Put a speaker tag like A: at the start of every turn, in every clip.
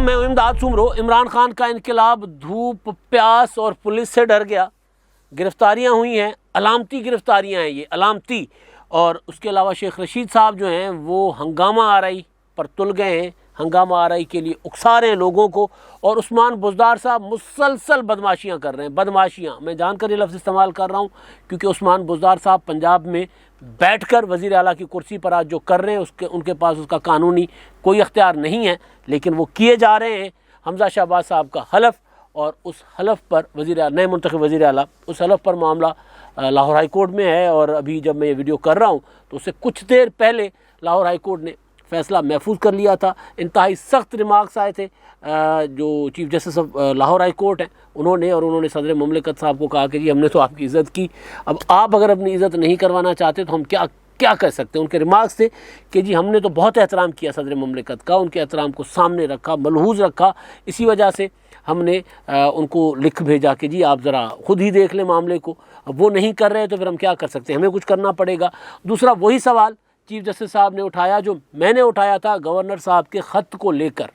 A: میں امداد سمرو عمران خان کا انقلاب دھوپ پیاس اور پولیس سے ڈر گیا. گرفتاریاں ہوئی ہیں, علامتی گرفتاریاں ہیں یہ علامتی. اور اس کے علاوہ شیخ رشید صاحب جو ہیں وہ ہنگامہ آرائی پر تل گئے ہیں, ہنگامہ آرائی کے لیے اکسا رہے ہیں لوگوں کو. اور عثمان بزدار صاحب مسلسل بدماشیاں کر رہے ہیں. بدماشیاں میں جان کر یہ لفظ استعمال کر رہا ہوں کیونکہ عثمان بزدار صاحب پنجاب میں بیٹھ کر وزیر اعلیٰ کی کرسی پر آج جو کر رہے ہیں ان کے پاس اس کا قانونی کوئی اختیار نہیں ہے, لیکن وہ کیے جا رہے ہیں. حمزہ شہباز صاحب کا حلف, اور اس حلف پر نئے منتخب وزیر اعلیٰ, اس حلف پر معاملہ لاہور ہائی کورٹ میں ہے. اور ابھی جب میں یہ ویڈیو کر رہا ہوں تو اس سے کچھ دیر پہلے لاہور ہائی کورٹ نے فیصلہ محفوظ کر لیا تھا. انتہائی سخت ریمارکس آئے تھے جو chief justice of Lahore high court ہیں انہوں نے صدر مملکت صاحب کو کہا کہ جی ہم نے تو آپ کی عزت کی, اب آپ اگر اپنی عزت نہیں کروانا چاہتے تو ہم کیا کر سکتے ہیں. ان کے ریمارکس تھے کہ جی ہم نے تو بہت احترام کیا صدر مملکت کا, ان کے احترام کو سامنے رکھا, ملحوظ رکھا, اسی وجہ سے ہم نے ان کو لکھ بھیجا کہ جی آپ ذرا خود ہی دیکھ لیں معاملے کو. اب وہ نہیں کر رہے تو پھر ہم کیا کر سکتے ہیں, ہمیں کچھ کرنا پڑے گا. دوسرا وہی سوال چیف جسٹس صاحب نے اٹھایا جو میں نے اٹھایا تھا گورنر صاحب کے خط کو لے کر.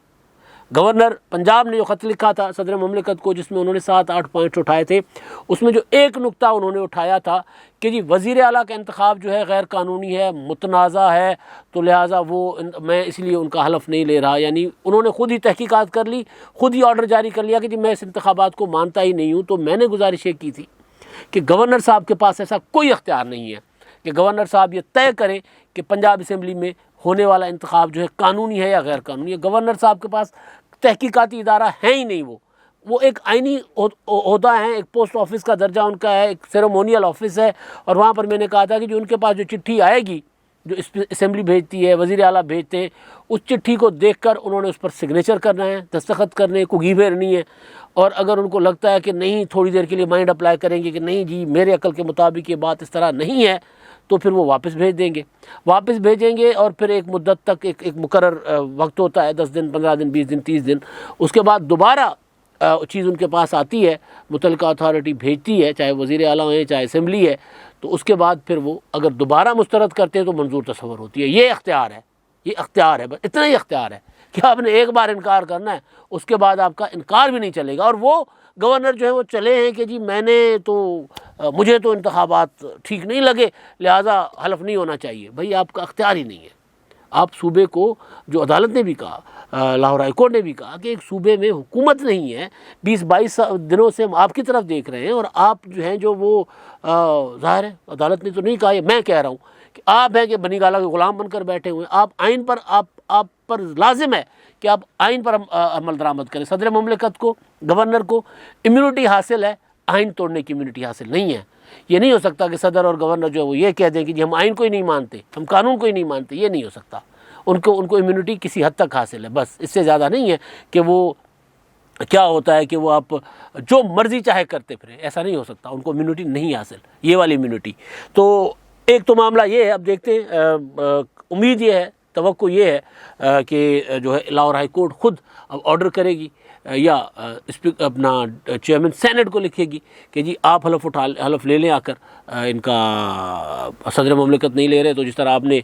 A: گورنر پنجاب نے جو خط لکھا تھا صدر مملکت کو جس میں انہوں نے 7-8 پوائنٹس اٹھائے تھے, اس میں جو ایک نقطہ انہوں نے اٹھایا تھا کہ جی وزیر اعلیٰ کا انتخاب جو ہے غیر قانونی ہے, متنازع ہے, تو لہٰذا میں اس لیے ان کا حلف نہیں لے رہا. یعنی انہوں نے خود ہی تحقیقات کر لی, خود ہی آرڈر جاری کر لیا کہ جی میں اس انتخابات کو مانتا ہی نہیں ہوں. تو میں نے گزارش یہ کی تھی کہ گورنر صاحب کے پاس ایسا کوئی اختیار نہیں ہے کہ گورنر صاحب یہ طے کریں کہ پنجاب اسمبلی میں ہونے والا انتخاب جو ہے قانونی ہے یا غیر قانونی ہے. گورنر صاحب کے پاس تحقیقاتی ادارہ ہے ہی نہیں. وہ ایک آئینی عہدہ ہیں, ایک پوسٹ آفس کا درجہ ان کا ہے, ایک سیریمونیل آفس ہے. اور وہاں پر میں نے کہا تھا کہ جو ان کے پاس جو چٹھی آئے گی جو اسمبلی بھیجتی ہے, وزیر اعلیٰ بھیجتے ہیں, اس چٹھی کو دیکھ کر انہوں نے اس پر سگنیچر کرنا ہے, دستخط کرنے کو گھی پھیرنی ہے. اور اگر ان کو لگتا ہے کہ نہیں, تھوڑی دیر کے لیے مائنڈ اپلائی کریں گے کہ نہیں جی میرے عقل کے مطابق یہ بات اس طرح نہیں ہے, تو پھر وہ واپس بھیج دیں گے. واپس بھیجیں گے اور پھر ایک مدت تک ایک مقرر وقت ہوتا ہے, 10 دن, 15 دن, 20 دن, 30 دن. اس کے بعد دوبارہ چیز ان کے پاس آتی ہے, متعلقہ اتھارٹی بھیجتی ہے, چاہے وزیر اعلیٰ ہے چاہے اسمبلی ہے. تو اس کے بعد پھر وہ اگر دوبارہ مسترد کرتے ہیں تو منظور تصور ہوتی ہے. یہ اختیار ہے, بس اتنا ہی اختیار ہے کہ آپ نے ایک بار انکار کرنا ہے, اس کے بعد آپ کا انکار بھی نہیں چلے گا. اور وہ گورنر جو ہے وہ چلے ہیں کہ جی مجھے تو انتخابات ٹھیک نہیں لگے لہٰذا حلف نہیں ہونا چاہیے. بھائی آپ کا اختیار ہی نہیں ہے. آپ صوبے کو, جو عدالت نے بھی کہا, لاہور ہائی کورٹ نے بھی کہا کہ ایک صوبے میں حکومت نہیں ہے, 20-22 دنوں سے ہم آپ کی طرف دیکھ رہے ہیں, اور آپ جو ہیں جو وہ ظاہر ہے عدالت نے تو نہیں کہا, یہ میں کہہ رہا ہوں کہ آپ ہیں کہ بنی گالہ کے غلام بن کر بیٹھے ہوئے ہیں. آپ آئین پر آپ پر لازم ہے کہ آپ آئین پر عمل درآمد کریں. صدر مملکت کو, گورنر کو امیونٹی حاصل ہے, آئین توڑنے کی امیونٹی حاصل نہیں ہے. یہ نہیں ہو سکتا کہ صدر اور گورنر جو ہے وہ یہ کہہ دیں کہ جی ہم آئین کو ہی نہیں مانتے, ہم قانون کو ہی نہیں مانتے. یہ نہیں ہو سکتا. ان کو امیونٹی کسی حد تک حاصل ہے, بس اس سے زیادہ نہیں ہے کہ وہ کیا ہوتا ہے کہ وہ آپ جو مرضی چاہے کرتے پھریں, ایسا نہیں ہو سکتا. ان کو امیونٹی نہیں حاصل, یہ والی امیونٹی. تو ایک تو معاملہ یہ ہے. اب دیکھتے ہیں, امید یہ ہے, توقع یہ ہے کہ جو ہے لاہور ہائی کورٹ خود اب آرڈر کرے گی یا اپنا چیئرمین سینٹ کو لکھے گی کہ جی آپ حلف لے لیں آ کر. ان کا صدر مملکت نہیں لے رہے, تو جس طرح آپ نے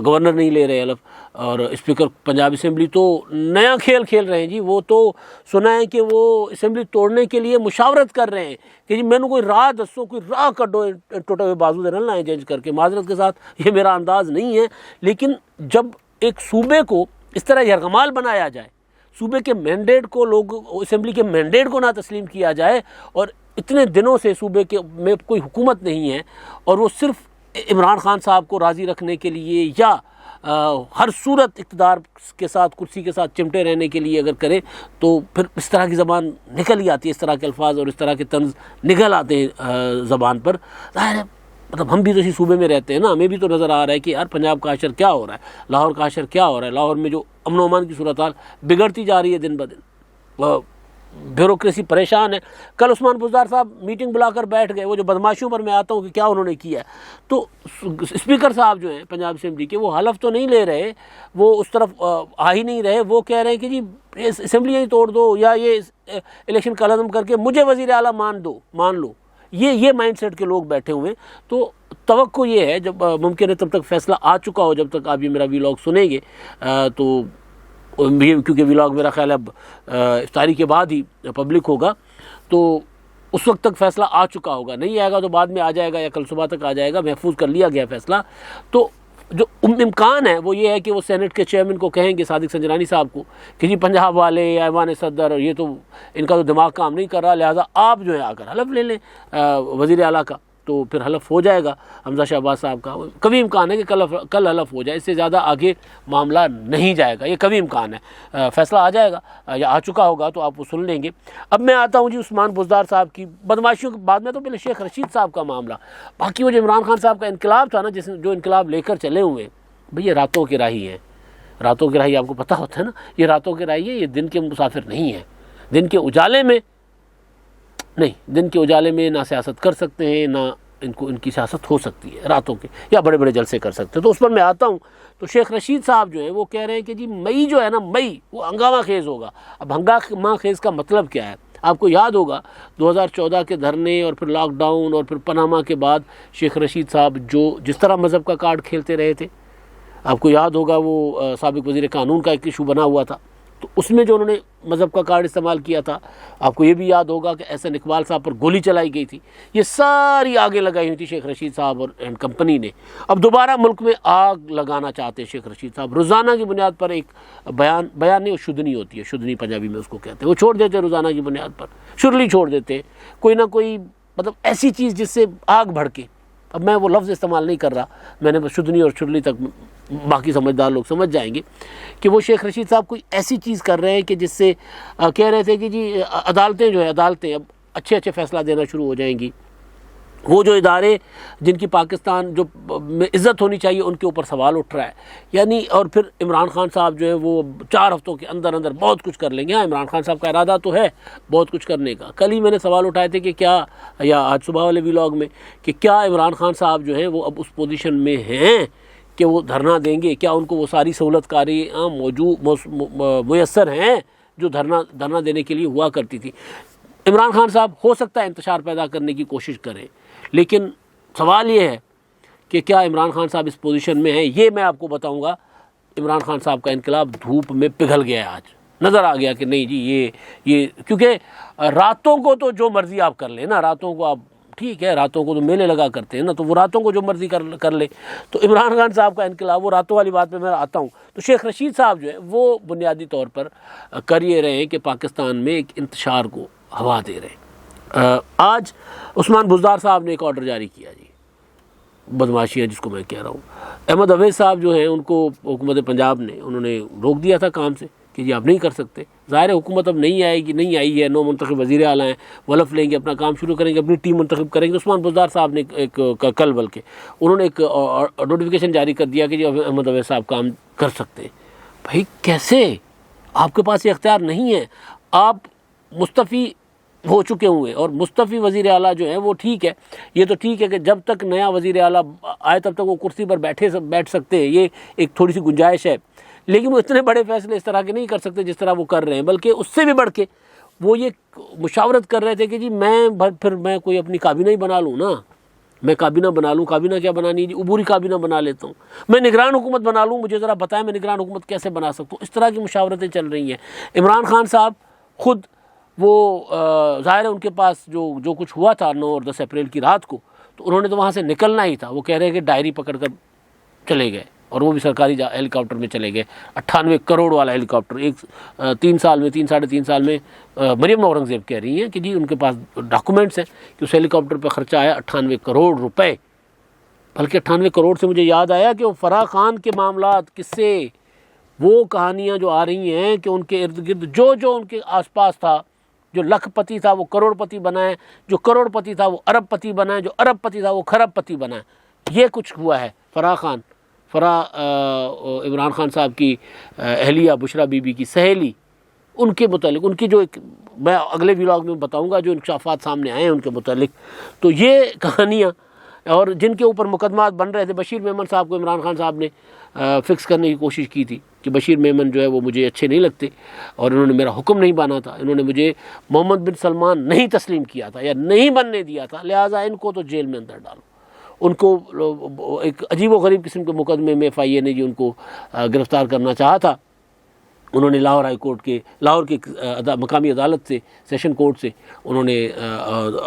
A: گورنر نہیں لے رہے حلف, اور اسپیکر پنجاب اسمبلی تو نیا کھیل کھیل رہے ہیں جی. وہ تو سنا ہے کہ وہ اسمبلی توڑنے کے لیے مشاورت کر رہے ہیں کہ جی میں نے کوئی راہ دسو, کوئی راہ کڈو, ٹوٹے ہوئے بازو دے نہ لائیں چینج کر کے. معذرت کے ساتھ یہ میرا انداز نہیں ہے, لیکن جب ایک صوبے کو اس طرح یرغمال بنایا جائے, صوبے کے مینڈیٹ کو اسمبلی کے مینڈیٹ کو نہ تسلیم کیا جائے, اور اتنے دنوں سے صوبے کے میں کوئی حکومت نہیں ہے, اور وہ صرف عمران خان صاحب کو راضی رکھنے کے لیے یا ہر صورت اقتدار کے ساتھ, کرسی کے ساتھ چمٹے رہنے کے لیے اگر کرے, تو پھر اس طرح کی زبان نکل ہی آتی ہے, اس طرح کے الفاظ اور اس طرح کے طنز نکل آتے ہیں زبان پر. ظاہر ہے مطلب ہم بھی تو اسی صوبے میں رہتے ہیں نا, ہمیں بھی تو نظر آ رہا ہے کہ یار پنجاب کا اشر کیا ہو رہا ہے, لاہور کا اشر کیا ہو رہا ہے. لاہور میں جو امن و امان کی صورتحال بگڑتی جا رہی ہے دن بدن, بیوروکریسی پریشان ہے. کل عثمان بزدار صاحب میٹنگ بلا کر بیٹھ گئے. وہ جو بدماشیوں پر میں آتا ہوں کہ کیا انہوں نے کیا ہے, تو اسپیکر صاحب جو ہیں پنجاب اسمبلی کے, وہ حلف تو نہیں لے رہے, وہ اس طرف آ ہی نہیں رہے. وہ کہہ رہے ہیں کہ جی اسمبلیاں ہی توڑ دو یا یہ الیکشن کا عزم کر کے مجھے وزیر اعلیٰ مان لو. یہ مائنڈ سیٹ کے لوگ بیٹھے ہوئے ہیں. تو توقع یہ ہے جب ممکن ہے تب تک فیصلہ آ چکا ہو, جب تک آپ یہ میرا ویلاگ سنیں گے تو کیونکہ ولاگ میرا خیال ہے اب افطاری کے بعد ہی پبلک ہوگا، تو اس وقت تک فیصلہ آ چکا ہوگا، نہیں آئے گا تو بعد میں آ جائے گا یا کل صبح تک آ جائے گا، محفوظ کر لیا گیا فیصلہ۔ تو جو امکان ہے وہ یہ ہے کہ وہ سینٹ کے چیئرمین کو کہیں گے، صادق سنجرانی صاحب کو، کہ جی پنجاب والے یا ایوان صدر یہ تو ان کا تو دماغ کام نہیں کر رہا، لہٰذا آپ جو ہے آ کر حلف لے لیں وزیر اعلیٰ کا، تو پھر حلف ہو جائے گا حمزہ شہباز صاحب کا۔ کبھی امکان ہے کہ کل حلف ہو جائے، اس سے زیادہ آگے معاملہ نہیں جائے گا، یہ کبھی امکان ہے، فیصلہ آ جائے گا یا آ چکا ہوگا تو آپ وہ سن لیں گے۔ اب میں آتا ہوں جی عثمان بزدار صاحب کی بدماشیوں کے بعد میں، تو پہلے شیخ رشید صاحب کا معاملہ، باقی وہ جو عمران خان صاحب کا انقلاب تھا نا، جو انقلاب لے کر چلے ہوئے بھئی، یہ راتوں کی راہی ہیں، راتوں کی راہی آپ کو پتہ ہوتا ہے نا، یہ راتوں کی راہی ہے، یہ دن کے مسافر نہیں ہیں، دن کے اجالے میں نہیں، دن کے اجالے میں نہ سیاست کر سکتے ہیں، نہ ان کی سیاست ہو سکتی ہے راتوں کے، یا بڑے بڑے جلسے کر سکتے ہیں۔ تو اس پر میں آتا ہوں، تو شیخ رشید صاحب جو ہیں وہ کہہ رہے ہیں کہ جی مئی جو ہے نا، مئی وہ ہنگامہ خیز ہوگا۔ اب ہنگامہ خیز کا مطلب کیا ہے؟ آپ کو یاد ہوگا 2014 کے دھرنے اور پھر لاک ڈاؤن اور پھر پناما کے بعد شیخ رشید صاحب جس طرح مذہب کا کارڈ کھیلتے رہے تھے، آپ کو یاد ہوگا وہ سابق وزیر قانون کا ایک ایشو بنا ہوا تھا، تو اس میں جو انہوں نے مذہب کا کارڈ استعمال کیا تھا، آپ کو یہ بھی یاد ہوگا کہ احسن اقبال صاحب پر گولی چلائی گئی تھی، یہ ساری آگیں لگائی ہوئی تھی شیخ رشید صاحب اور اینڈ کمپنی نے۔ اب دوبارہ ملک میں آگ لگانا چاہتے ہیں شیخ رشید صاحب، روزانہ کی بنیاد پر ایک بیان نہیں، وہ شدنی ہوتی ہے، شدنی پنجابی میں اس کو کہتے ہیں، وہ چھوڑ دیتے ہیں روزانہ کی بنیاد پر، شرلی چھوڑ دیتے ہیں، کوئی نہ کوئی مطلب ایسی چیز جس سے آگ بھڑکے۔ اب میں وہ لفظ استعمال نہیں کر رہا، میں نے بس شدنی اور شرلی تک، باقی سمجھدار لوگ سمجھ جائیں گے کہ وہ شیخ رشید صاحب کوئی ایسی چیز کر رہے ہیں کہ جس سے کہہ رہے تھے کہ جی عدالتیں اب اچھے فیصلہ دینا شروع ہو جائیں گی، وہ جو ادارے جن کی پاکستان جو میں عزت ہونی چاہیے ان کے اوپر سوال اٹھ رہا ہے، یعنی اور پھر عمران خان صاحب جو ہے وہ 4 ہفتوں کے اندر بہت کچھ کر لیں گے۔ ہاں، عمران خان صاحب کا ارادہ تو ہے بہت کچھ کرنے کا۔ کل ہی میں نے سوال اٹھائے تھے کہ کیا، یا آج صبح والے ولاگ میں، کہ کیا عمران خان صاحب جو ہیں وہ اب اس پوزیشن میں ہیں کہ وہ دھرنا دیں گے؟ کیا ان کو وہ ساری سہولت کاری میسر ہیں جو دھرنا دینے کے لیے ہوا کرتی تھی؟ عمران خان صاحب ہو سکتا ہے انتشار پیدا کرنے کی کوشش کریں، لیکن سوال یہ ہے کہ کیا عمران خان صاحب اس پوزیشن میں ہیں؟ یہ میں آپ کو بتاؤں گا، عمران خان صاحب کا انقلاب دھوپ میں پگھل گیا ہے، آج نظر آ گیا کہ نہیں جی یہ کیونکہ راتوں کو تو جو مرضی آپ کر لیں نا، راتوں کو آپ ٹھیک ہے، راتوں کو تو میلے لگا کرتے ہیں نا، تو وہ راتوں کو جو مرضی کر لے، تو عمران خان صاحب کا انقلاب وہ راتوں والی بات پہ میں آتا ہوں۔ تو شیخ رشید صاحب جو ہے وہ بنیادی طور پر کر یہ رہے ہیں کہ پاکستان میں ایک انتشار کو ہوا دے رہے ہیں۔ آج عثمان بزدار صاحب نے ایک آرڈر جاری کیا جی، بدماشیاں جس کو میں کہہ رہا ہوں۔ احمد اویس صاحب جو ہیں ان کو حکومت پنجاب نے انہوں نے روک دیا تھا کام سے کہ جی آپ نہیں کر سکتے، ظاہر ہے حکومت اب نہیں آئی ہے، 9 منتخب وزیر اعلیٰ ہیں، ولف لیں گے، اپنا کام شروع کریں گے، اپنی ٹیم منتخب کریں گے۔ عثمان بزدار صاحب نے کل بلکہ انہوں نے ایک نوٹیفیکیشن جاری کر دیا کہ جی احمد اویس صاحب کام کر سکتے ہیں۔ بھائی کیسے؟ آپ کے پاس یہ اختیار نہیں ہے، آپ مستعفی ہو چکے ہوئے، اور مستعفی وزیر اعلیٰ جو ہیں وہ ٹھیک ہے، یہ تو ٹھیک ہے کہ جب تک نیا وزیر اعلیٰ آئے تب تک وہ کرسی پر بیٹھ سکتے ہیں، یہ ایک تھوڑی سی گنجائش ہے، لیکن وہ اتنے بڑے فیصلے اس طرح کے نہیں کر سکتے جس طرح وہ کر رہے ہیں، بلکہ اس سے بھی بڑھ کے وہ یہ مشاورت کر رہے تھے کہ جی میں کوئی اپنی کابینہ ہی بنا لوں نا، میں کابینہ بنا لوں، کابینہ کیا بنانی جی، عبوری کابینہ بنا لیتا ہوں، میں نگران حکومت بنا لوں، مجھے ذرا بتائیں میں نگران حکومت کیسے بنا سکتا ہوں۔ اس طرح کی مشاورتیں چل رہی ہیں۔ عمران خان صاحب خود وہ ظاہر ہے ان کے پاس جو کچھ ہوا تھا 9 اور 10 اپریل کی رات کو، تو انہوں نے تو وہاں سے نکلنا ہی تھا، وہ کہہ رہے ہیں کہ ڈائری پکڑ کر چلے گئے، اور وہ بھی سرکاری ہیلی کاپٹر میں چلے گئے، 98 کروڑ والا ہیلی کاپٹر، 3 سال میں 3.5 سال میں مریم اورنگزیب کہہ رہی ہیں کہ جی ان کے پاس ڈاکومنٹس ہیں کہ اس ہیلی کاپٹر پہ خرچہ آیا 98 کروڑ روپے، بلکہ 98 کروڑ سے مجھے یاد آیا کہ وہ فرح خان کے معاملات، قصے، وہ کہانیاں جو آ رہی ہیں کہ ان کے ارد گرد جو ان کے آس پاس تھا، جو لکھ پتی تھا وہ کروڑ پتی بنائے، جو کروڑ پتی تھا وہ ارب پتی بنائے، جو ارب پتی تھا وہ کھرب پتی بنائے، یہ کچھ ہوا ہے۔ عمران خان صاحب کی اہلیہ بشرا بی بی کی سہیلی، ان کے متعلق ان کی جو ایک میں اگلے ولاگ میں بتاؤں گا جو انکشافات سامنے آئے ہیں ان کے متعلق، تو یہ کہانیاں اور جن کے اوپر مقدمات بن رہے تھے۔ بشیر میمن صاحب کو عمران خان صاحب نے فکس کرنے کی کوشش کی تھی کہ بشیر میمن جو ہے وہ مجھے اچھے نہیں لگتے اور انہوں نے میرا حکم نہیں مانا تھا، انہوں نے مجھے محمد بن سلمان نہیں تسلیم کیا تھا یا نہیں بننے دیا تھا، لہٰذا ان کو تو جیل میں اندر ڈالو۔ ان کو ایک عجیب و غریب قسم کے مقدمے میں FIA نے جی ان کو گرفتار کرنا چاہا تھا، انہوں نے لاہور ہائی کورٹ کے لاہور کی مقامی عدالت سے سیشن کورٹ سے انہوں نے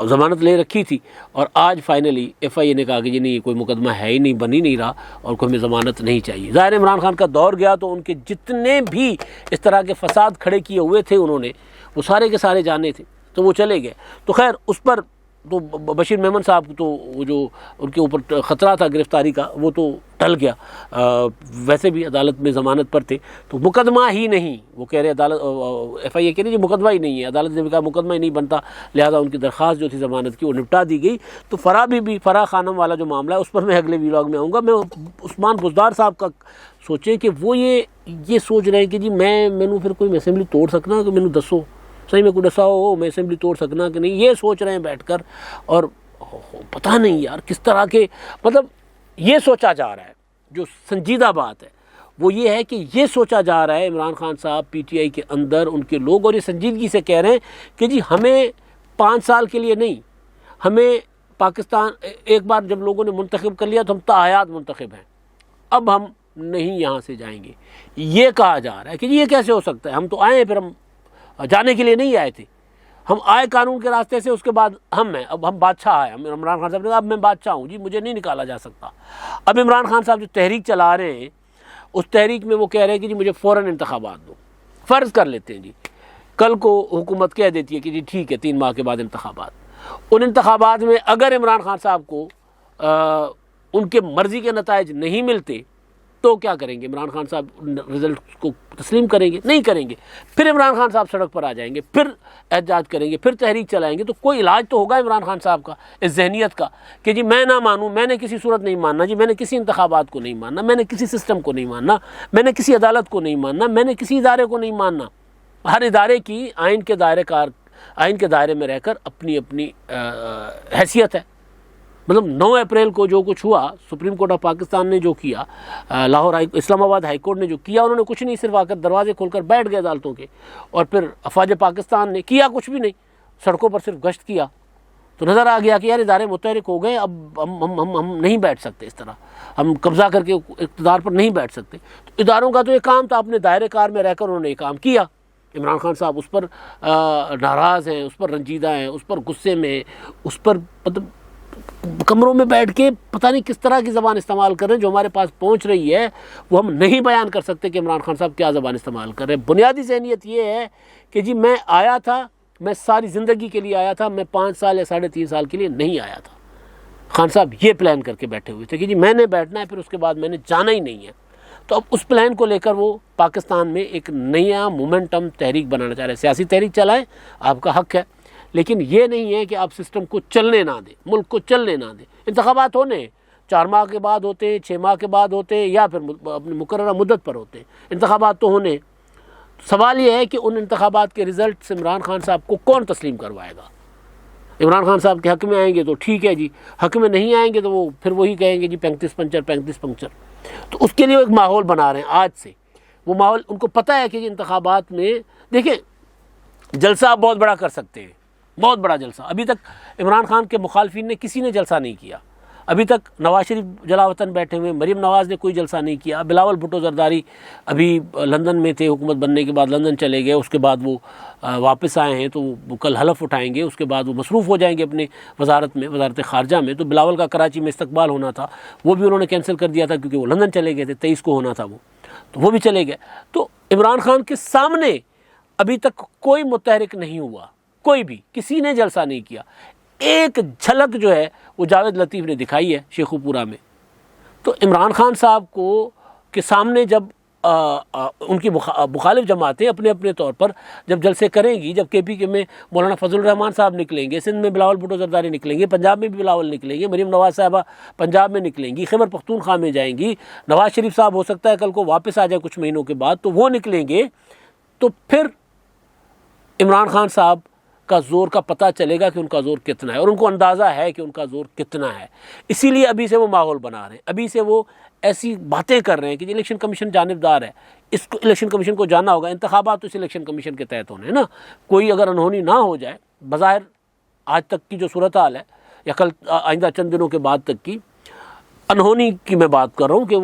A: ضمانت لے رکھی تھی، اور آج فائنلی ایف آئی اے نے کہا کہ جی نہیں کوئی مقدمہ ہے ہی نہیں، بن ہی نہیں رہا اور کوئی ہمیں ضمانت نہیں چاہیے۔ ظاہر عمران خان کا دور گیا تو ان کے جتنے بھی اس طرح کے فساد کھڑے کیے ہوئے تھے انہوں نے، وہ سارے کے سارے جانے تھے، تو وہ چلے گئے۔ تو خیر اس پر تو بشیر میمن صاحب تو وہ جو ان کے اوپر خطرہ تھا گرفتاری کا وہ تو ٹل گیا، ویسے بھی عدالت میں ضمانت پر تھے، تو مقدمہ ہی نہیں، وہ کہہ رہے عدالت ایف آئی اے کہہ رہی جی مقدمہ ہی نہیں ہے، عدالت نے بھی کہا مقدمہ ہی نہیں بنتا، لہٰذا ان کی درخواست جو تھی ضمانت کی وہ نپٹا دی گئی۔ تو فرا خانم والا جو معاملہ ہے اس پر میں اگلے ویلاگ میں آؤں گا۔ میں عثمان بزدار صاحب کا سوچیں کہ وہ یہ سوچ رہے ہیں کہ جی مینوں پھر کوئی اسمبلی توڑ سکنا کہ مینوں دسو صحیح میں کوئی دسا ہو میں اسمبلی توڑ سکنا کہ نہیں، یہ سوچ رہے ہیں بیٹھ کر، اور پتہ نہیں یار کس طرح کے مطلب یہ سوچا جا رہا ہے۔ جو سنجیدہ بات ہے وہ یہ ہے کہ یہ سوچا جا رہا ہے عمران خان صاحب پی ٹی آئی کے اندر ان کے لوگ، اور یہ سنجیدگی سے کہہ رہے ہیں کہ جی ہمیں 5 سال کے لیے نہیں، ہمیں پاکستان ایک بار جب لوگوں نے منتخب کر لیا تو ہم تاحیات منتخب ہیں، اب ہم نہیں یہاں سے جائیں گے۔ یہ کہا جا رہا ہے کہ جی یہ کیسے ہو سکتا ہے، ہم تو آئے ہیں، پھر ہم جانے کے لیے نہیں آئے تھے، ہم آئے قانون کے راستے سے، اس کے بعد ہم ہیں، اب ہم بادشاہ آئے۔ عمران خان صاحب نے کہا اب میں بادشاہ ہوں جی، مجھے نہیں نکالا جا سکتا۔ اب عمران خان صاحب جو تحریک چلا رہے ہیں اس تحریک میں وہ کہہ رہے ہیں کہ جی مجھے فوراً انتخابات دو۔ فرض کر لیتے ہیں جی کل کو حکومت کہہ دیتی ہے کہ جی ٹھیک ہے 3 ماہ کے بعد انتخابات، ان انتخابات میں اگر عمران خان صاحب کو ان کے مرضی کے نتائج نہیں ملتے تو کیا کریں گے؟ عمران خان صاحب رزلٹ کو تسلیم کریں گے؟ نہیں کریں گے۔ پھر عمران خان صاحب سڑک پر آ جائیں گے، پھر احتجاج کریں گے، پھر تحریک چلائیں گے۔ تو کوئی علاج تو ہوگا عمران خان صاحب کا اس ذہنیت کا کہ جی میں نہ مانوں، میں نے کسی صورت نہیں ماننا، جی میں نے کسی انتخابات کو نہیں ماننا، میں نے کسی سسٹم کو نہیں ماننا، میں نے کسی عدالت کو نہیں ماننا، میں نے کسی ادارے کو نہیں ماننا۔ ہر ادارے کی آئین کے دائرے میں رہ کر اپنی اپنی حیثیت ہے۔ مطلب 9 اپریل کو جو کچھ ہوا، سپریم کورٹ آف پاکستان نے جو کیا، اسلام آباد ہائی کورٹ نے جو کیا، انہوں نے کچھ نہیں، صرف آ کر دروازے کھول کر بیٹھ گئے عدالتوں کے، اور پھر افواج پاکستان نے کیا کچھ بھی نہیں، سڑکوں پر صرف گشت کیا۔ تو نظر آ گیا کہ یار ادارے متحرک ہو گئے، اب ہم نہیں بیٹھ سکتے، اس طرح ہم قبضہ کر کے اقتدار پر نہیں بیٹھ سکتے۔ تو اداروں کا تو یہ کام تھا، اپنے دائرے کار میں رہ کر انہوں نے یہ کام کیا۔ عمران خان صاحب اس پر ناراض ہیں، اس پر رنجیدہ ہیں، اس پر غصے میں، اس پر مطلب کمروں میں بیٹھ کے پتہ نہیں کس طرح کی زبان استعمال کر رہے ہیں، جو ہمارے پاس پہنچ رہی ہے وہ ہم نہیں بیان کر سکتے کہ عمران خان صاحب کیا زبان استعمال کر رہے ہیں۔ بنیادی ذہنیت یہ ہے کہ جی میں آیا تھا، میں ساری زندگی کے لیے آیا تھا، میں 5 سال یا 3.5 سال کے لیے نہیں آیا تھا۔ خان صاحب یہ پلان کر کے بیٹھے ہوئے تھے کہ جی میں نے بیٹھنا ہے، پھر اس کے بعد میں نے جانا ہی نہیں ہے۔ تو اب اس پلان کو لے کر وہ پاکستان میں ایک نیا مومنٹم تحریک بنانا چاہ رہے ہیں۔ سیاسی تحریک چلائیں، آپ کا حق ہے، لیکن یہ نہیں ہے کہ آپ سسٹم کو چلنے نہ دیں، ملک کو چلنے نہ دیں۔ انتخابات ہونے 4 ماہ کے بعد ہوتے ہیں، 6 ماہ کے بعد ہوتے ہیں، یا پھر اپنی مقررہ مدت پر ہوتے ہیں، انتخابات تو ہونے۔ سوال یہ ہے کہ ان انتخابات کے رزلٹ عمران خان صاحب کو کون تسلیم کروائے گا؟ عمران خان صاحب کے حق میں آئیں گے تو ٹھیک ہے جی، حق میں نہیں آئیں گے تو وہ پھر وہی کہیں گے جی 35 پنکچر۔ تو اس کے لیے ایک ماحول بنا رہے ہیں آج سے۔ وہ ماحول ان کو پتہ ہے کہ جی انتخابات میں دیکھیں جلسہ آپ بہت بڑا کر سکتے ہیں، بہت بڑا جلسہ۔ ابھی تک عمران خان کے مخالفین نے کسی نے جلسہ نہیں کیا، ابھی تک نواز شریف جلاوطن بیٹھے ہوئے، مریم نواز نے کوئی جلسہ نہیں کیا، بلاول بھٹو زرداری ابھی لندن میں تھے، حکومت بننے کے بعد لندن چلے گئے، اس کے بعد وہ واپس آئے ہیں تو وہ کل حلف اٹھائیں گے، اس کے بعد وہ مصروف ہو جائیں گے اپنے وزارت خارجہ میں۔ تو بلاول کا کراچی میں استقبال ہونا تھا، وہ بھی انہوں نے کینسل کر دیا تھا کیونکہ وہ لندن چلے گئے تھے، 23 کو ہونا تھا وہ، تو وہ بھی چلے گئے۔ تو عمران خان کے سامنے ابھی تک کوئی متحرک نہیں ہوا، کوئی بھی کسی نے جلسہ نہیں کیا۔ ایک جھلک جو ہے وہ جاوید لطیف نے دکھائی ہے شیخو پورہ میں۔ تو عمران خان صاحب کو کے سامنے جب ان کی مخالف جماعتیں اپنے اپنے طور پر جب جلسے کریں گی، جب کے پی کے میں مولانا فضل الرحمان صاحب نکلیں گے، سندھ میں بلاول بھٹو زرداری نکلیں گے، پنجاب میں بھی بلاول نکلیں گے، مریم نواز صاحبہ پنجاب میں نکلیں گی، خیبر پختونخوا میں جائیں گی، نواز شریف صاحب ہو سکتا ہے کل کو واپس آ جائے کچھ مہینوں کے بعد، تو وہ نکلیں گے، تو پھر عمران خان صاحب کا زور کا پتہ چلے گا کہ ان کا زور کتنا ہے، اور ان کو اندازہ ہے کہ ان کا زور کتنا ہے۔ اسی لیے ابھی سے وہ ماحول بنا رہے ہیں، ابھی سے وہ ایسی باتیں کر رہے ہیں کہ الیکشن کمیشن جانبدار ہے، اس کو الیکشن کمیشن کو جانا ہوگا، انتخابات تو اس الیکشن کمیشن کے تحت ہونے ہیں نا، کوئی اگر انہونی نہ ہو جائے، بظاہر آج تک کی جو صورتحال ہے یا کل آئندہ چند دنوں کے بعد تک کی انہونی کی میں بات کر رہا ہوں کہ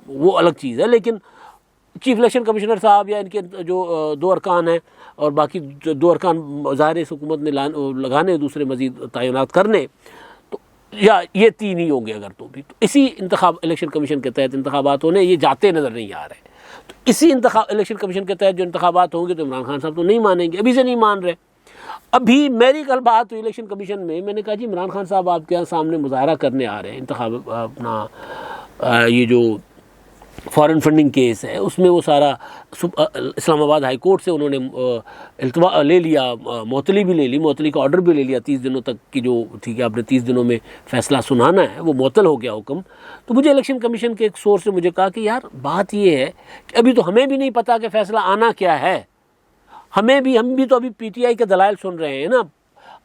A: وہ الگ چیز ہے، لیکن چیف الیکشن کمشنر صاحب یا ان کے جو 2 ارکان ہیں اور باقی جو 2 ارکان ظاہر اس حکومت نے لگانے دوسرے مزید تعینات کرنے، تو یا یہ 3 ہی ہوں گے اگر تو بھی، تو اسی الیکشن کمیشن کے تحت انتخابات ہونے، یہ جاتے نظر نہیں آ رہے. تو اسی الیکشن کمیشن کے تحت جو انتخابات ہوں گے تو عمران خان صاحب تو نہیں مانیں گے، ابھی سے نہیں مان رہے. ابھی میری کل بات ہوئی الیکشن کمیشن میں نے کہا جی عمران خان صاحب آپ کے سامنے مظاہرہ کرنے آ رہے ہیں انتخاب اپنا یہ جو فارن فنڈنگ کیس ہے اس میں وہ سارا اسلام آباد ہائی کورٹ سے انہوں نے التوا لے لیا، معطلی بھی لے لی، معطلی کا آرڈر بھی لے لیا 30 دنوں تک کی جو تھی کہ آپ نے 30 دنوں میں فیصلہ سنانا ہے، وہ معطل ہو گیا حکم. تو مجھے الیکشن کمیشن کے ایک سورس نے مجھے کہا کہ یار بات یہ ہے کہ ابھی تو ہمیں بھی نہیں پتا کہ فیصلہ آنا کیا ہے، ہم بھی تو ابھی پی ٹی آئی کے دلائل سن رہے ہیں نا.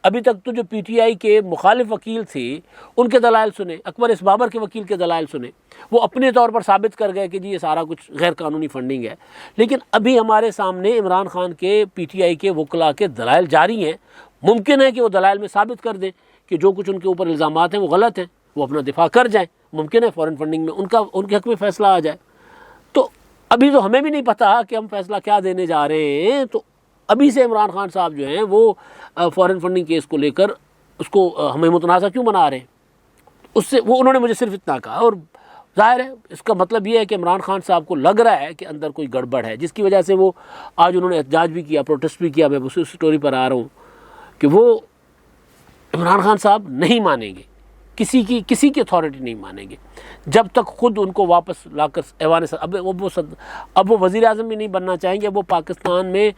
A: ابھی تک تو جو پی ٹی آئی کے مخالف وکیل تھے ان کے دلائل سنے، اکبر اس بابر کے وکیل کے دلائل سنے، وہ اپنے طور پر ثابت کر گئے کہ جی یہ سارا کچھ غیر قانونی فنڈنگ ہے. لیکن ابھی ہمارے سامنے عمران خان کے پی ٹی آئی کے وکلاء کے دلائل جاری ہیں. ممکن ہے کہ وہ دلائل میں ثابت کر دیں کہ جو کچھ ان کے اوپر الزامات ہیں وہ غلط ہیں، وہ اپنا دفاع کر جائیں. ممکن ہے فارن فنڈنگ میں ان کے حق میں فیصلہ آ جائے. تو ابھی تو ہمیں بھی نہیں پتا کہ ہم فیصلہ کیا دینے جا رہے ہیں. تو ابھی سے عمران خان صاحب جو ہیں وہ فارن فنڈنگ کیس کو لے کر اس کو ہمیں متنازع کیوں بنا رہے ہیں. اس سے انہوں نے مجھے صرف اتنا کہا، اور ظاہر ہے اس کا مطلب یہ ہے کہ عمران خان صاحب کو لگ رہا ہے کہ اندر کوئی گڑبڑ ہے، جس کی وجہ سے وہ آج انہوں نے احتجاج بھی کیا، پروٹیسٹ بھی کیا. میں اس سٹوری پر آ رہا ہوں کہ وہ عمران خان صاحب نہیں مانیں گے، کسی کی اتھارٹی نہیں مانیں گے جب تک خود ان کو واپس لا کر ایوان اب وہ وزیر اعظم بھی نہیں بننا چاہیں گے. وہ پاکستان میں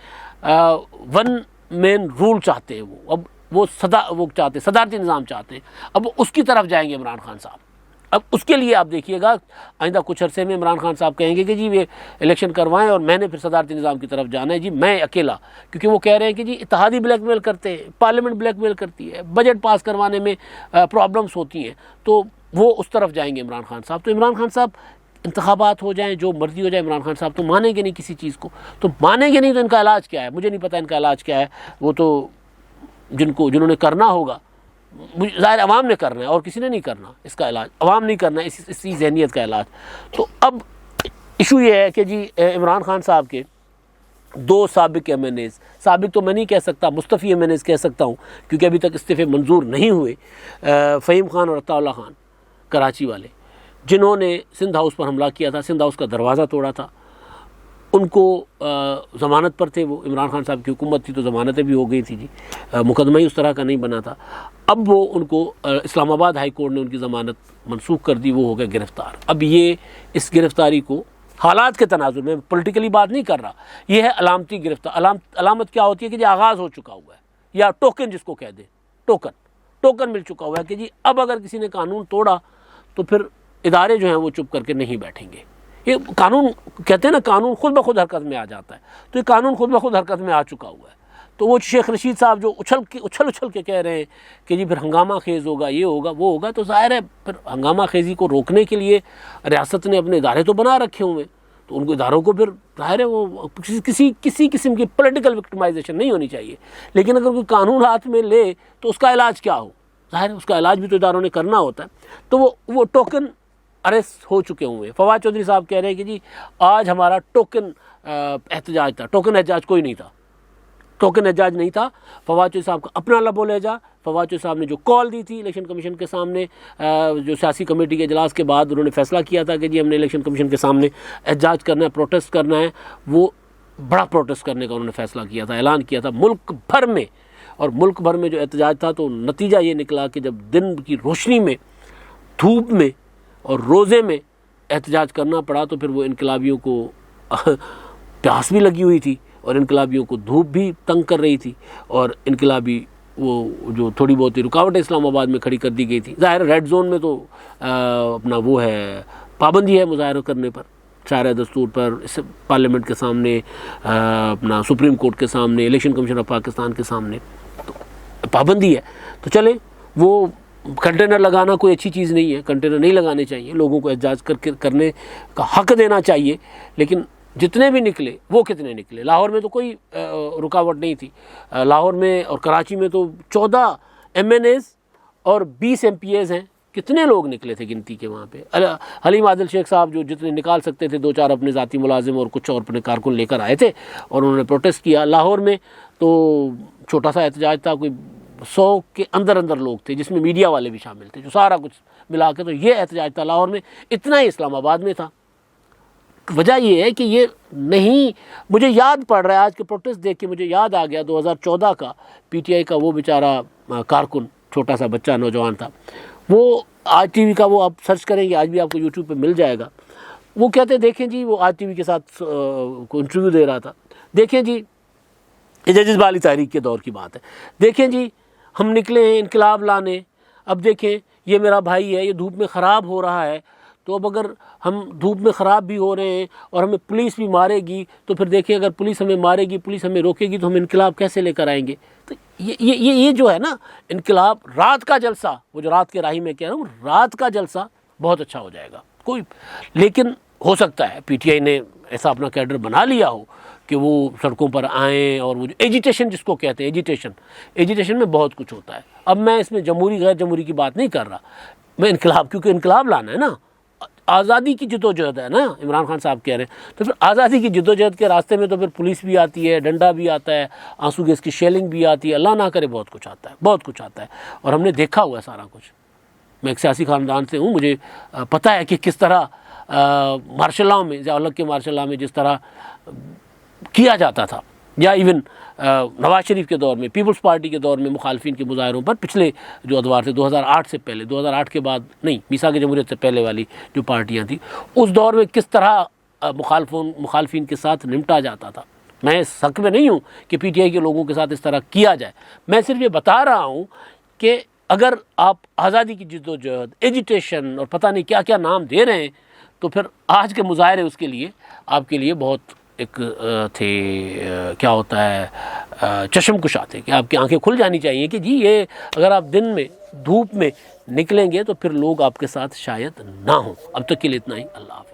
A: 1 مین رول چاہتے ہیں، اب وہ چاہتے ہیں، صدارتی نظام چاہتے ہیں. اب وہ اس کی طرف جائیں گے عمران خان صاحب. اب اس کے لیے آپ دیکھیے گا آئندہ کچھ عرصے میں عمران خان صاحب کہیں گے کہ جی یہ الیکشن کروائیں اور میں نے پھر صدارتی نظام کی طرف جانا ہے، جی میں اکیلا. کیونکہ وہ کہہ رہے ہیں کہ جی اتحادی بلیک میل کرتے ہیں، پارلیمنٹ بلیک میل کرتی ہے، بجٹ پاس کروانے میں پرابلمس ہوتی ہیں، تو وہ اس طرف جائیں گے عمران خان صاحب. تو عمران خان صاحب انتخابات ہو جائیں، جو مرضی ہو جائے، عمران خان صاحب تو مانیں گے نہیں کسی چیز کو. تو مانیں گے نہیں تو ان کا علاج کیا ہے؟ مجھے نہیں پتہ ان کا علاج کیا ہے. وہ تو جنہوں نے کرنا ہوگا، ظاہر عوام نے کرنا ہے اور کسی نے نہیں کرنا اس کا علاج، عوام نہیں کرنا اسی ذہنیت کا علاج. تو اب ایشو یہ ہے کہ جی عمران خان صاحب کے 2 سابق ایم این ایز، سابق تو میں نہیں کہہ سکتا، مستعفی ایم این ایز کہہ سکتا ہوں کیونکہ ابھی تک استعفے منظور نہیں ہوئے، فہیم خان اور عطا اللہ خان کراچی والے، جنہوں نے سندھ ہاؤس پر حملہ کیا تھا، سندھ ہاؤس کا دروازہ توڑا تھا. ان کو ضمانت پر تھے، وہ عمران خان صاحب کی حکومت تھی تو ضمانتیں بھی ہو گئی تھی جی، مقدمہ ہی اس طرح کا نہیں بنا تھا. اب وہ ان کو اسلام آباد ہائی کورٹ نے ان کی ضمانت منسوخ کر دی، وہ ہو گئے گرفتار. اب یہ اس گرفتاری کو حالات کے تناظر میں پولیٹیکلی بات نہیں کر رہا، یہ ہے علامتی گرفتار. علامت کیا ہوتی ہے کہ جی آغاز ہو چکا ہوا ہے، یا ٹوکن جس کو کہہ دیں، ٹوکن مل چکا ہوا ہے کہ جی اب اگر کسی نے قانون توڑا تو پھر ادارے جو ہیں وہ چپ کر کے نہیں بیٹھیں گے. یہ قانون کہتے ہیں نا، قانون خود بخود حرکت میں آ جاتا ہے، تو یہ قانون خود بخود حرکت میں آ چکا ہوا ہے. تو وہ شیخ رشید صاحب جو اچھل کے کہہ رہے ہیں کہ جی پھر ہنگامہ خیز ہوگا، یہ ہوگا وہ ہوگا، تو ظاہر ہے پھر ہنگامہ خیزی کو روکنے کے لیے ریاست نے اپنے ادارے تو بنا رکھے ہوئے، تو ان کو اداروں کو پھر ظاہر ہے وہ کسی قسم کی پولیٹیکل وکٹمائزیشن نہیں ہونی چاہیے. لیکن اگر کوئی قانون ہاتھ میں لے تو اس کا علاج کیا ہو؟ ظاہر ہے اس کا علاج بھی تو اداروں نے کرنا ہوتا ہے. تو وہ ٹوکن اریسٹ ہو چکے ہوئے. فواد چودھری صاحب کہہ رہے ہیں کہ جی آج ہمارا ٹوکن احتجاج تھا، ٹوکن احتجاج کوئی نہیں تھا، ٹوکن احتجاج نہیں تھا. فواد چودھری صاحب کا اپنا لب و لہجہ، فواد چودھری صاحب نے جو کال دی تھی الیکشن کمیشن کے سامنے، جو سیاسی کمیٹی کے اجلاس کے بعد انہوں نے فیصلہ کیا تھا کہ جی ہم نے الیکشن کمیشن کے سامنے احتجاج کرنا ہے، پروٹیسٹ کرنا ہے، وہ بڑا پروٹیسٹ کرنے کا انہوں نے فیصلہ کیا تھا، اعلان کیا تھا ملک بھر میں. اور ملک بھر میں جو احتجاج تھا تو نتیجہ یہ نکلا کہ جب دن کی روشنی میں، دھوپ میں اور روزے میں احتجاج کرنا پڑا تو پھر وہ انقلابیوں کو پیاس بھی لگی ہوئی تھی اور انقلابیوں کو دھوپ بھی تنگ کر رہی تھی، اور انقلابی وہ جو تھوڑی بہت رکاوٹیں اسلام آباد میں کھڑی کر دی گئی تھی. ظاہر ریڈ زون میں تو اپنا وہ ہے پابندی ہے مظاہرہ کرنے پر، شارع دستور پر، اس پارلیمنٹ کے سامنے، اپنا سپریم کورٹ کے سامنے، الیکشن کمیشن آف پاکستان کے سامنے تو پابندی ہے. تو چلیں، وہ کنٹینر لگانا کوئی اچھی چیز نہیں ہے، کنٹینر نہیں لگانے چاہیے، لوگوں کو احتجاج کرنے کا حق دینا چاہیے. لیکن جتنے بھی نکلے وہ کتنے نکلے؟ لاہور میں تو کوئی رکاوٹ نہیں تھی، لاہور میں اور کراچی میں تو 14 ایم این ایز اور 20 ایم پی ایز ہیں کتنے لوگ نکلے تھے گنتی کے وہاں پہ. حلیم عادل شیخ صاحب جو جتنے نکال سکتے تھے 2-4 اپنے ذاتی ملازم اور کچھ اور اپنے کارکن لے کر آئے تھے اور انہوں نے پروٹیسٹ کیا. لاہور میں تو چھوٹا سا احتجاج تھا, کوئی 100 کے اندر لوگ تھے جس میں میڈیا والے بھی شامل تھے, جو سارا کچھ ملا کے تو یہ احتجاج تھا لاہور میں. اتنا ہی اسلام آباد میں تھا. وجہ یہ ہے کہ یہ نہیں, مجھے یاد پڑ رہا ہے آج کے پروٹیسٹ دیکھ کے مجھے یاد آ گیا 2014 کا پی ٹی آئی کا وہ بیچارہ کارکن, چھوٹا سا بچہ نوجوان تھا, وہ آج ٹی وی کا, وہ آپ سرچ کریں گے آج بھی آپ کو یوٹیوب پہ مل جائے گا. وہ کہتے دیکھیں جی, وہ آج ٹی وی کے ساتھ کو انٹرویو دے رہا تھا, دیکھیں جی یہ ججز بالی تحریک کے دور کی بات ہے, دیکھیں جی ہم نکلے ہیں انقلاب لانے, اب دیکھیں یہ میرا بھائی ہے, یہ دھوپ میں خراب ہو رہا ہے, تو اب اگر ہم دھوپ میں خراب بھی ہو رہے ہیں اور ہمیں پولیس بھی مارے گی تو پھر دیکھیں اگر پولیس ہمیں مارے گی, پولیس ہمیں روکے گی تو ہم انقلاب کیسے لے کر آئیں گے. تو یہ جو ہے نا انقلاب, رات کا جلسہ, وہ جو رات کے راہی میں کہہ رہا ہوں, رات کا جلسہ بہت اچھا ہو جائے گا کوئی. لیکن ہو سکتا ہے پی ٹی آئی نے ایسا اپنا کیڈر بنا لیا ہو کہ وہ سڑکوں پر آئیں, اور وہ جو ایجیٹیشن جس کو کہتے ہیں, ایجیٹیشن میں بہت کچھ ہوتا ہے. اب میں اس میں جمہوری غیر جمہوری کی بات نہیں کر رہا, میں انقلاب, کیونکہ انقلاب لانا ہے نا, آزادی کی جد و جہد ہے نا, عمران خان صاحب کہہ رہے ہیں, تو پھر آزادی کی جد و جہد کے راستے میں تو پھر پولیس بھی آتی ہے, ڈنڈا بھی آتا ہے, آنسو گیس کی شیلنگ بھی آتی ہے, اللہ نہ کرے بہت کچھ آتا ہے, بہت کچھ آتا ہے, اور ہم نے دیکھا ہوا ہے سارا کچھ. میں ایک سیاسی خاندان سے ہوں, مجھے پتہ ہے کہ کس طرح مارشل لاء میں, ضیاء الحق کے مارشل لاء میں جس طرح کیا جاتا تھا, یا ایون نواز شریف کے دور میں, پیپلز پارٹی کے دور میں مخالفین کے مظاہروں پر, پچھلے جو ادوار تھے 2008 سے پہلے, 2008 کے بعد نہیں, میثاق جمہوریت سے پہلے والی جو پارٹیاں تھیں, اس دور میں کس طرح مخالفین کے ساتھ نمٹا جاتا تھا. میں اس حق میں نہیں ہوں کہ پی ٹی آئی کے لوگوں کے ساتھ اس طرح کیا جائے, میں صرف یہ بتا رہا ہوں کہ اگر آپ آزادی کی جد و جہد, ایجیٹیشن اور پتہ نہیں کیا کیا نام دے رہے ہیں, تو پھر آج کے مظاہرے اس کے لیے آپ کے لیے بہت ایک تھے, کیا ہوتا ہے, چشم کشا تھے, کہ آپ کی آنکھیں کھل جانی چاہیے کہ جی یہ اگر آپ دن میں دھوپ میں نکلیں گے تو پھر لوگ آپ کے ساتھ شاید نہ ہوں. اب تک کے لیے اتنا ہی, اللہ حافظ.